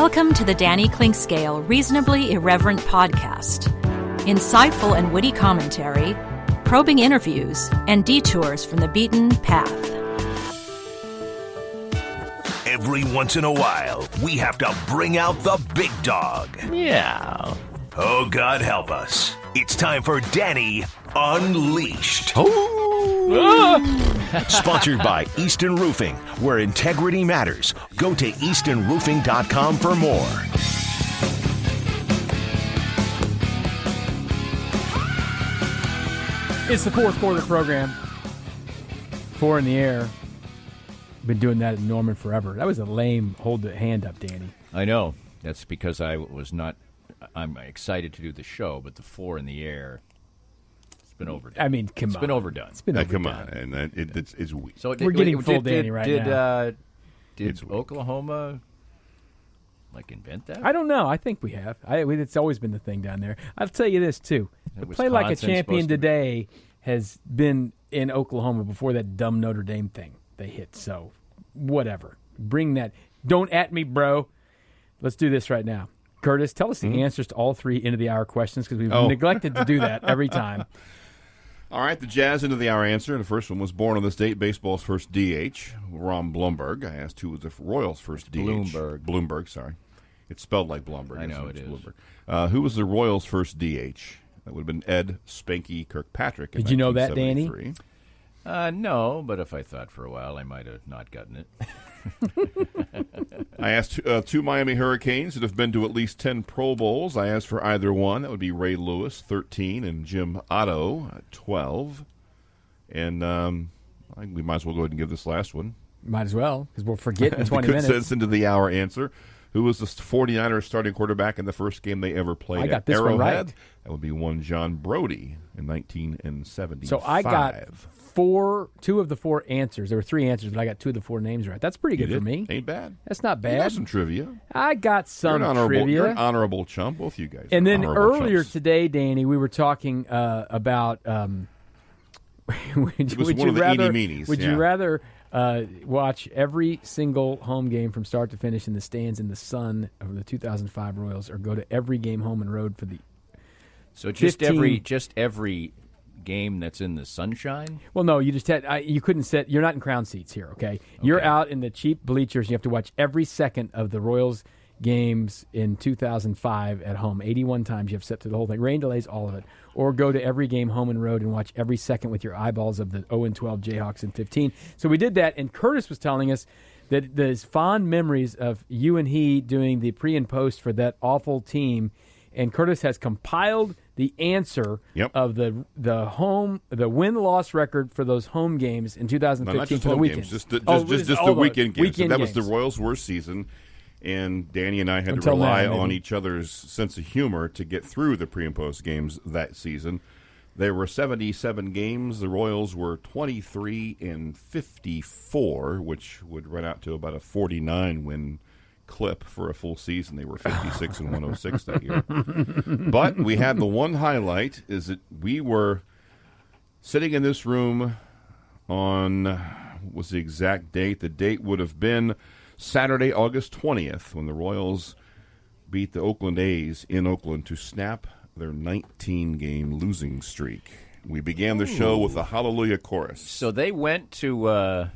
Welcome to the Danny Clinkscale Reasonably Irreverent podcast. Insightful and witty commentary, probing interviews, and detours from the beaten path. Every once in a while, we have to bring out the big dog. Yeah. Oh, God help us. It's time for Danny Unleashed. Sponsored by Easton Roofing, where integrity matters. Go to eastonroofing.com for more. It's the fourth quarter program. 4 in the air. Been doing that at Norman forever. That was a lame hold the hand up, Danny. I know. That's because I'm excited to do the show, but the 4 in the air, it's been overdone. I mean, come on. It's been overdone. It's been overdone. Come on, and it's weak. So we're getting full Danny right now. Did Oklahoma invent that? I don't know. I think we have. It's always been the thing down there. I'll tell you this, too. Play Like a Champion today has been in Oklahoma before that dumb Notre Dame thing they hit. So, whatever. Bring that. Don't at me, bro. Let's do this right now. Kurtis, tell us the answers to all 3 end-of-the-hour questions because we've neglected to do that every time. All right, the Jazz end-of-the-hour answer. The first one was born on this date, baseball's first DH, Ron Blomberg. I asked who was the Royals' first DH. Bloomberg, sorry. It's spelled like Blomberg. I know it is. Bloomberg. Who was the Royals' first DH? That would have been Ed Spanky Kirkpatrick. Did you know that, Danny? No, but if I thought for a while, I might have not gotten it. I asked 2 Miami Hurricanes that have been to at least 10 Pro Bowls. I asked for either one. That would be Ray Lewis, 13, and Jim Otto, 12. And I think we might as well go ahead and give this last one. Might as well, because we'll forget in 20 the minutes. Sense into the hour answer. Who was the 49ers starting quarterback in the first game they ever played I got at this Arrowhead? one right. That would be one John Brody in 1975. So I got 2 of the 4 answers. There were 3 answers, but I got 2 of the 4 names right. That's pretty good for me. Ain't bad. That's not You bad. got some trivia. I got some trivia. You're an honorable chump, both you guys. And then earlier chumps. today, Danny, we were talking about would you rather watch every single home game from start to finish in the stands in the sun of the 2005 Royals, or go to every game home and road for the? So just every game that's in the sunshine? Well, no, you just had you couldn't sit. You're not in crown seats here. Okay, you're out in the cheap bleachers. You have to watch every second of the Royals games in 2005 at home. 81 times you have to sit through the whole thing. Rain delays, all of it. Or go to every game home and road and watch every second with your eyeballs of the 0-12 Jayhawks in 15. So we did that, and Kurtis was telling us that there's fond memories of you and he doing the pre and post for that awful team, and Kurtis has compiled the answer of the win-loss record for those home games in 2015 for the weekend. Just the weekend games. Weekend that games. was the Royals' worst season. And Danny and I had Until to rely now, on each other's sense of humor to get through the pre- and post games that season. There were 77 games. The Royals were 23-54, which would run out to about a 49-win clip for a full season. They were 56-106 that year. But we had the one highlight is that we were sitting in this room on, what was the exact date? The date would have been Saturday, August 20th, when the Royals beat the Oakland A's in Oakland to snap their 19-game losing streak. We began the show with the Hallelujah Chorus. So they went on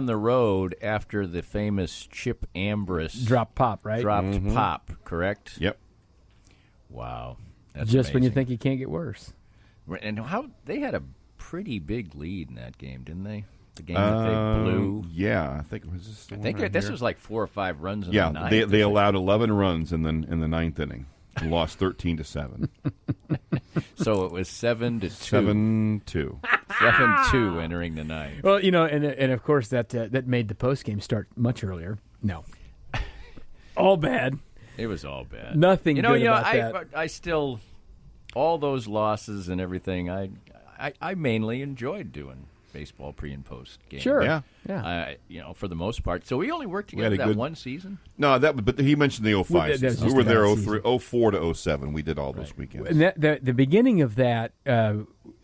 the road after the famous Chip Ambrose drop pop, right? Pop, correct? Yep. Wow. That's just amazing. when you think it can't get worse. And how they had a pretty big lead in that game, didn't they? The game that they blew. Yeah, I think it was just. This was like 4 or 5 runs in the ninth. Yeah, they allowed 11 runs in the ninth inning. And lost 13-7. So it was 7-2. 7-2. 7-2 entering the ninth. Well, and of course that made the post game start much earlier. No, all bad. It was all bad. Nothing good about that. I still, all those losses and everything, I mainly enjoyed doing baseball pre and post game. Sure. Yeah. For the most part. So we only worked together that one season. No, but he mentioned the 05 season. We were there 03, 04 to 07. We did all those weekends. And the beginning of that,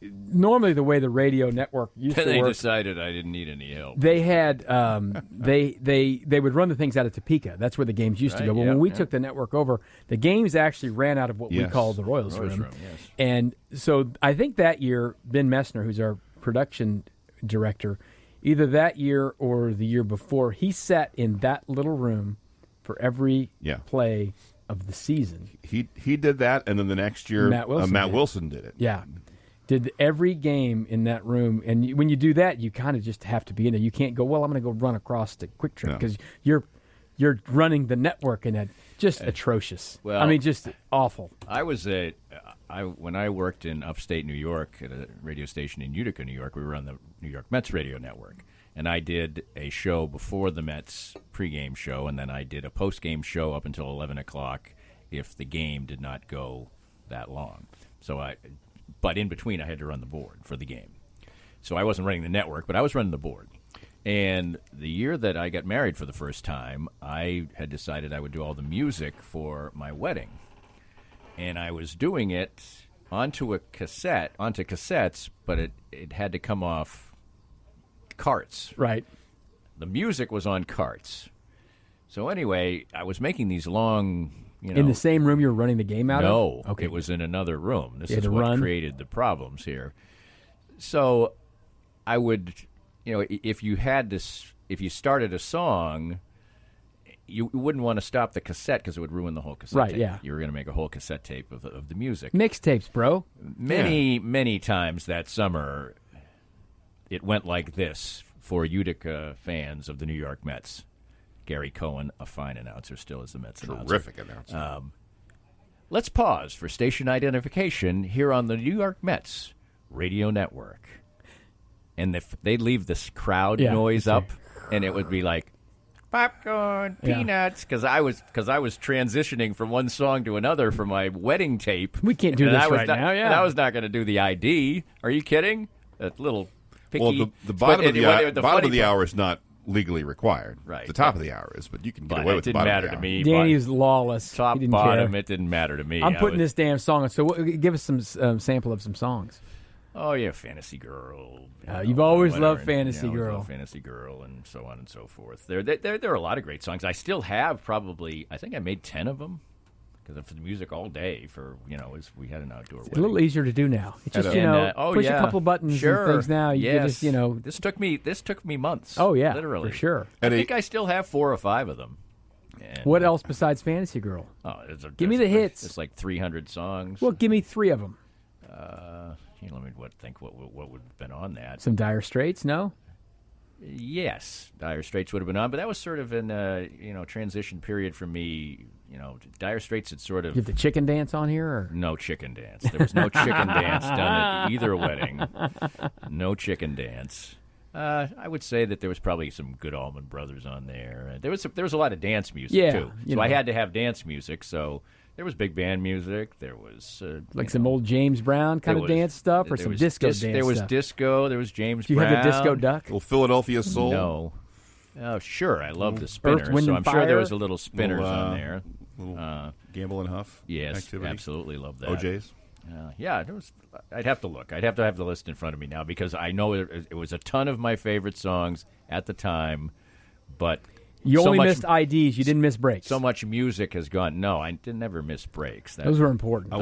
normally the way the radio network used to They work, decided I didn't need any help. they had they would run the things out of Topeka. That's where the games used to go. But when we took the network over, the games actually ran out of what we call the Royals room. Yes. And so I think that year, Ben Messner, who's our production director, either that year or the year before, he sat in that little room for every play of the season. He did that, and then the next year Matt Wilson did it. Yeah. Did every game in that room. And when you do that, you kind of just have to be in there. You can't go, well, I'm going to go run across to Quick Trip because you're running the network, and that just atrocious. Well, I mean, just awful. When I worked in upstate New York at a radio station in Utica, New York, we were on the New York Mets radio network. And I did a show before the Mets pregame show, and then I did a postgame show up until 11 o'clock if the game did not go that long. But in between, I had to run the board for the game. So I wasn't running the network, but I was running the board. And the year that I got married for the first time, I had decided I would do all the music for my wedding. And I was doing it onto cassettes, but it had to come off carts. Right. The music was on carts. So anyway, I was making these long, in the same room you were running the game out of? No. Okay. It was in another room. This You had is to what run? created the problems here. So I would, if you started a song, you wouldn't want to stop the cassette because it would ruin the whole cassette tape. Yeah. You were going to make a whole cassette tape of the music. Mixtapes, bro. Many times that summer, it went like this for Utica fans of the New York Mets. Gary Cohen, a fine announcer, still is the Mets announcer. Terrific announcer. Let's pause for station identification here on the New York Mets radio network. And they'd leave this crowd noise up, and it would be like, popcorn, peanuts, because I was transitioning from one song to another for my wedding tape. We can't do this right now, And I was not going to do the ID. Are you kidding? That little picky. Well, the bottom of the hour is not legally required. Right. The top of the hour is, but you can get away with the bottom of the hour. It didn't matter to me. Danny was lawless. Top, he didn't bottom, care. it didn't matter to me. I'm putting this damn song on. So give us some sample of some songs. Oh, yeah, Fantasy Girl. You've always loved whatever, Fantasy always Girl. loved Fantasy Girl, and so on and so forth. There are a lot of great songs. I still have probably, I think I made 10 of them because of the music all day for, as we had an outdoor wedding. It's a little easier to do now. It's just, push a couple buttons and things now. You can just, This took me months. Oh, yeah, literally. for sure. I think I still have 4 or 5 of them. And, what else besides Fantasy Girl? Give me the hits. It's like 300 songs. Well, give me 3 of them. Let me think what would have been on that. Some Dire Straits, no? Yes, Dire Straits would have been on, but that was sort of in a transition period for me. Dire Straits had sort of. You have the chicken dance on here, or no chicken dance. There was no chicken dance done at either wedding. No chicken dance. I would say that there was probably some good Allman Brothers on there. There was a lot of dance music too. So I had to have dance music. So. There was big band music. There was some old James Brown kind of dance stuff, or some disco dance stuff. There was disco. There was James Brown. Do you have the disco duck? Well, Philadelphia Soul. No. Oh, sure. I love the spinners. Earth, Wind, so and I'm sure there Fire? was a little spinners on there. Little Gamble and Huff. Yes, activity. absolutely love that. OJ's. There was. I'd have to look. I'd have to have the list in front of me now because I know it was a ton of my favorite songs at the time, but. You only missed IDs. You didn't miss breaks. So much music has gone. No, I didn't never miss breaks. Those were important.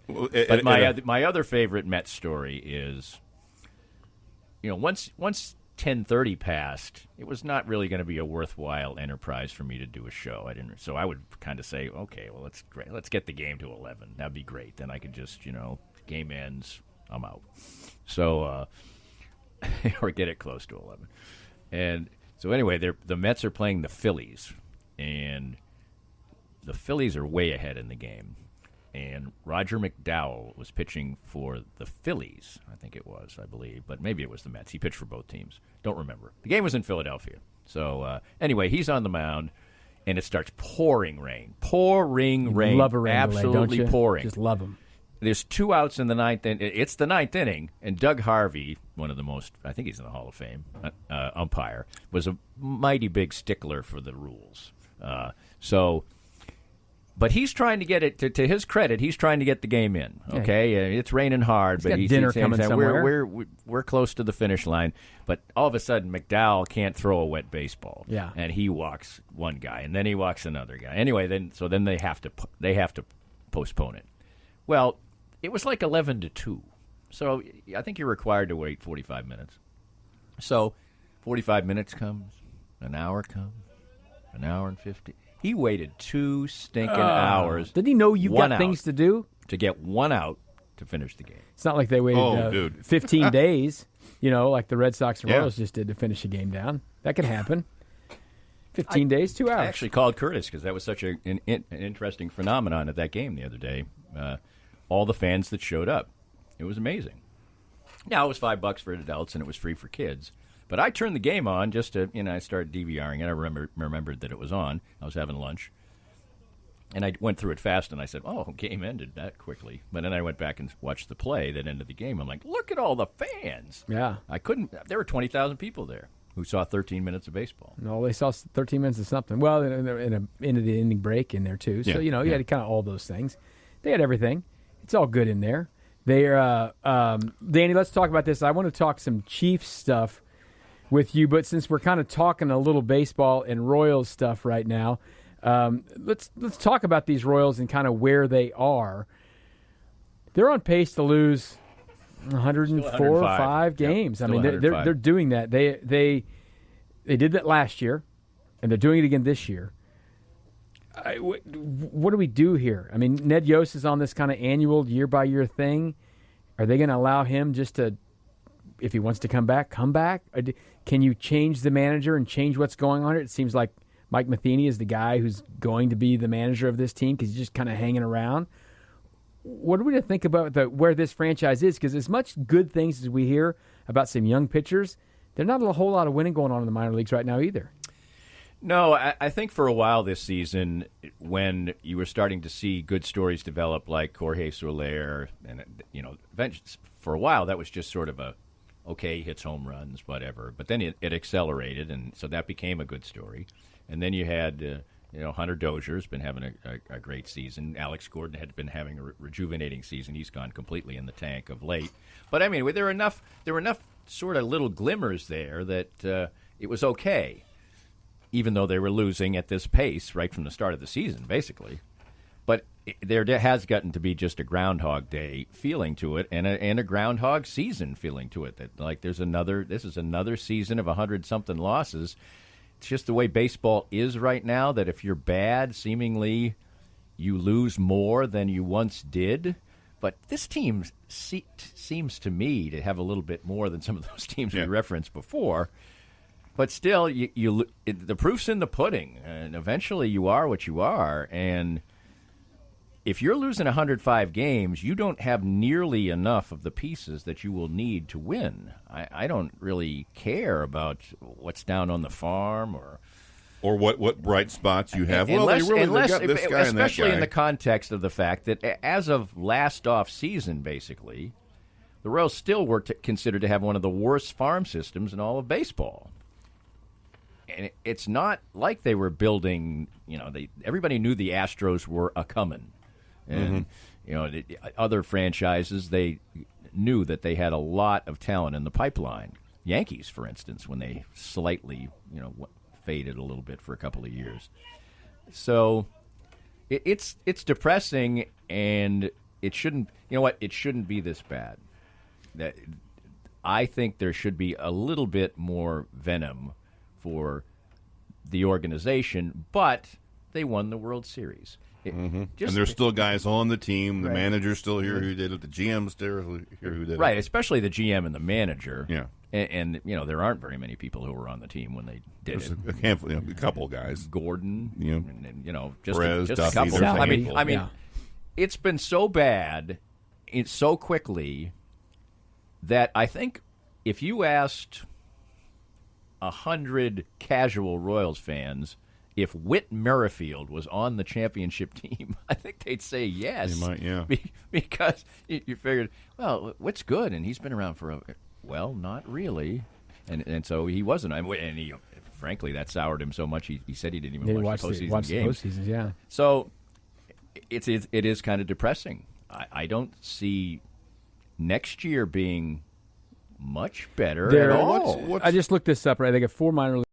But my other favorite Mets story is, once 10:30 passed, it was not really going to be a worthwhile enterprise for me to do a show. So I would kind of say, okay, well, let's get the game to 11. That'd be great. Then I could just, game ends, I'm out. So, or get it close to 11, and. So anyway, the Mets are playing the Phillies, and the Phillies are way ahead in the game. And Roger McDowell was pitching for the Phillies, I believe, but maybe it was the Mets. He pitched for both teams. Don't remember. The game was in Philadelphia. So anyway, he's on the mound, and it starts pouring rain. Pouring rain. Love a rain absolutely delay, don't you? pouring. Just love them. there's 2 outs in the ninth, and it's the ninth inning, and Doug Harvey, one of the most, I think he's in the Hall of Fame, umpire, was a mighty big stickler for the rules. But he's trying to get it, to his credit, he's trying to get the game in, okay? It's raining hard, but he's dinner saying coming somewhere. we're close to the finish line. But all of a sudden, McDowell can't throw a wet baseball. Yeah. And he walks one guy, and then he walks another guy. Anyway, then they have to postpone it. Well, it was like 11-2. So I think you're required to wait 45 minutes. So 45 minutes comes, an hour comes, an hour and 50. He waited 2 stinking hours. Did he know you got things to do? To get 1 out to finish the game. It's not like they waited 15 days, like the Red Sox and Royals just did to finish a game down. That could happen. 15 days, 2 hours. I actually called Kurtis because that was such an interesting phenomenon at that game the other day. All the fans that showed up. It was amazing. Now, it was $5 for adults and it was free for kids. But I turned the game on just to, I started DVRing and I remembered that it was on. I was having lunch. And I went through it fast and I said, game ended that quickly. But then I went back and watched the play that ended the game. I'm like, look at all the fans. Yeah. There were 20,000 people there who saw 13 minutes of baseball. No, they saw 13 minutes of something. Well, in a into the ending break in there too. So, you had kind of all those things. They had everything. It's all good in there. They're, Danny, let's talk about this. I want to talk some Chiefs stuff with you, but since we're kind of talking a little baseball and Royals stuff right now, let's talk about these Royals and kind of where they are. They're on pace to lose 104 or 5 games. Yep, I mean, they're doing that. They did that last year, and they're doing it again this year. What do we do here? I mean, Ned Yost is on this kind of annual year-by-year thing. Are they going to allow him just to, if he wants to come back, come back? Can you change the manager and change what's going on here? It seems like Mike Matheny is the guy who's going to be the manager of this team because he's just kind of hanging around. What are we to think about where this franchise is? Because as much good things as we hear about some young pitchers, there's not a whole lot of winning going on in the minor leagues right now either. No, I think for a while this season, when you were starting to see good stories develop like Jorge Soler, and for a while that was just sort of he hits home runs, whatever. But then it accelerated, and so that became a good story. And then you had, Hunter Dozier's been having a great season. Alex Gordon had been having a rejuvenating season. He's gone completely in the tank of late. But I mean, there were enough sort of little glimmers there that it was okay, even though they were losing at this pace right from the start of the season, basically. But there has gotten to be just a Groundhog Day feeling to it, and a Groundhog season feeling to it. That like this is another season of 100-something losses. It's just the way baseball is right now. That if you're bad, seemingly you lose more than you once did. But this team seems to me to have a little bit more than some of those teams we referenced before. But still, the proof's in the pudding, and eventually you are what you are. And if you're losing 105 games, you don't have nearly enough of the pieces that you will need to win. I don't really care about what's down on the farm or what bright spots you have. Unless, they got this guy and that especially guy. in the context of the fact that as of last off season, basically, the Royals still were considered to have one of the worst farm systems in all of baseball. And it's not like they were building, everybody knew the Astros were a-coming. And, other franchises, they knew that they had a lot of talent in the pipeline. Yankees, for instance, when they slightly, faded a little bit for a couple of years. So it's depressing, and it shouldn't, it shouldn't be this bad. I think there should be a little bit more venom for the organization, but they won the World Series. And there's still guys on the team. The manager's still here who did it. The GM's still here who did it. Right, especially the GM and the manager. Yeah. And there aren't very many people who were on the team when they did There's it. a handful, a couple guys. Gordon, and just Perez, a Duffy, couple. there's a I mean, handful. It's been so bad, so quickly, that I think if you asked 100 casual Royals fans if Whit Merrifield was on the championship team, I think they'd say yes. They might, yeah. Because you figured, well, Whit's good, and he's been around for well, not really. And so he wasn't. And he, frankly, that soured him so much, he said he didn't even watch the postseason games. The postseasons, yeah. So it is kind of depressing. I don't see next year being much better at all. I just looked this up, right? They got 4 minor league